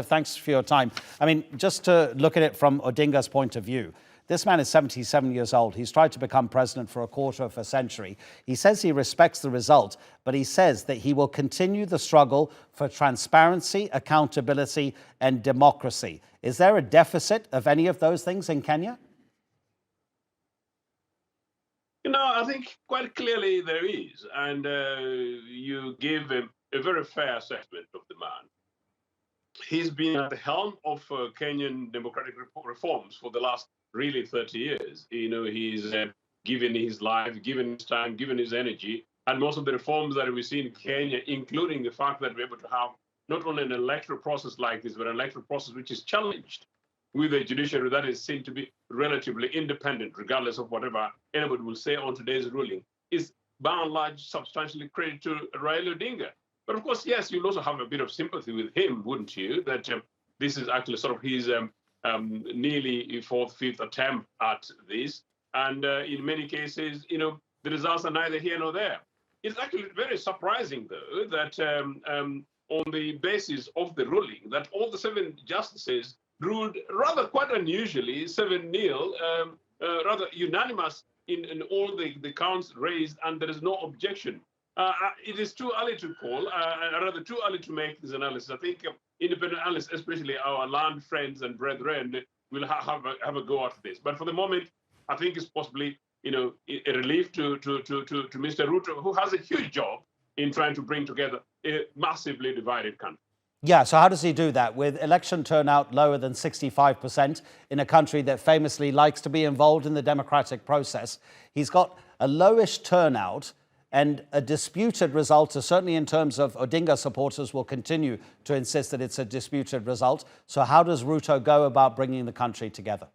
Thanks for your time. I mean, just to look at it from Odinga's point of view, this man is 77 years old. He's tried to become president for a quarter of a century. He says he respects the result, but he says that he will continue the struggle for transparency, accountability, and democracy. Is there a deficit of any of those things in Kenya? I think quite clearly there is. And you give a very fair assessment of the man. He's been at the helm of Kenyan democratic reforms for the last really 30 years. He's given his life, given his time, given his energy, and most of the reforms that we see in Kenya, including the fact that we're able to have not only an electoral process like this, but an electoral process which is challenged with a judiciary that is seen to be relatively independent, regardless of whatever anybody will say on today's ruling, is by and large substantially credit to Raila Odinga. But of course, yes, you'll also have a bit of sympathy with him, wouldn't you? That this is actually sort of his nearly fourth, fifth attempt at this. And in many cases, the results are neither here nor there. It's actually very surprising, though, that on the basis of the ruling, that all the 7 justices ruled rather quite unusually 7-0, rather unanimous in all the counts raised, and there is no objection. It is too early to call, rather too early to make this analysis. I think independent analysts, especially our land friends and brethren, will have a go at this. But for the moment, I think it's possibly a relief to Mr. Ruto, who has a huge job in trying to bring together a massively divided country. Yeah, so how does he do that? With election turnout lower than 65% in a country that famously likes to be involved in the democratic process, he's got a lowish turnout and a disputed result, certainly in terms of Odinga supporters will continue to insist that it's a disputed result. So how does Ruto go about bringing the country together?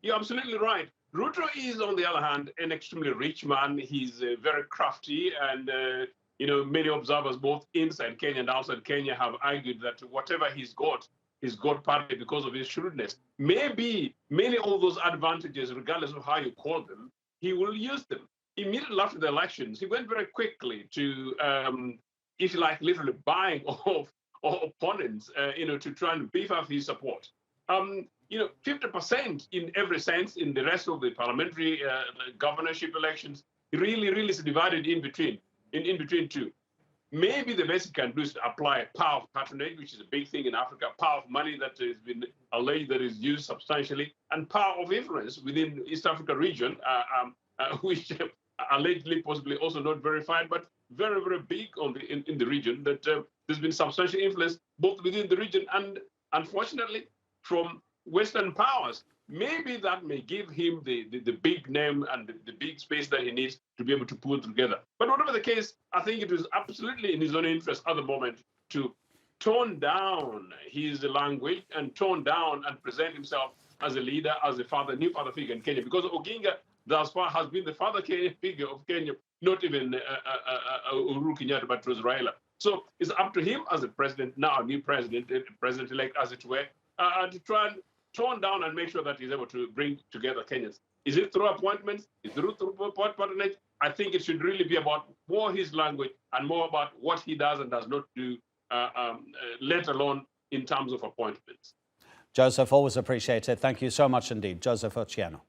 You're absolutely right. Ruto is, on the other hand, an extremely rich man. He's very crafty, and many observers, both inside Kenya and outside Kenya, have argued that whatever he's got partly because of his shrewdness. Maybe many of those advantages, regardless of how you call them, he will use them. Immediately after the elections, he went very quickly to, if you like, literally buying off opponents, to try and beef up his support. 50% in every sense in the rest of the parliamentary governorship elections really is divided in between two. Maybe the best he can do is to apply power of patronage, which is a big thing in Africa, power of money that has been alleged that is used substantially, and power of influence within the East Africa region, which allegedly, possibly also not verified, but very, very big in the region, that there's been substantial influence both within the region and, unfortunately, from Western powers. Maybe that may give him the big name and the big space that he needs to be able to pull together. But whatever the case, I think it is absolutely in his own interest at the moment to tone down his language and tone down and present himself as a leader, as a new father figure in Kenya. Because Odinga thus far has been the father figure of Kenya, not even Uhuru Kenyatta, but it was Raila. So it's up to him as a president, now a new president-elect as it were, to try and tone down and make sure that he's able to bring together Kenyans. Is it through appointments? Is it through patronage? I think it should really be about more his language and more about what he does and does not do, let alone in terms of appointments. Joseph, always appreciated. Thank you so much indeed. Joseph Ochieno.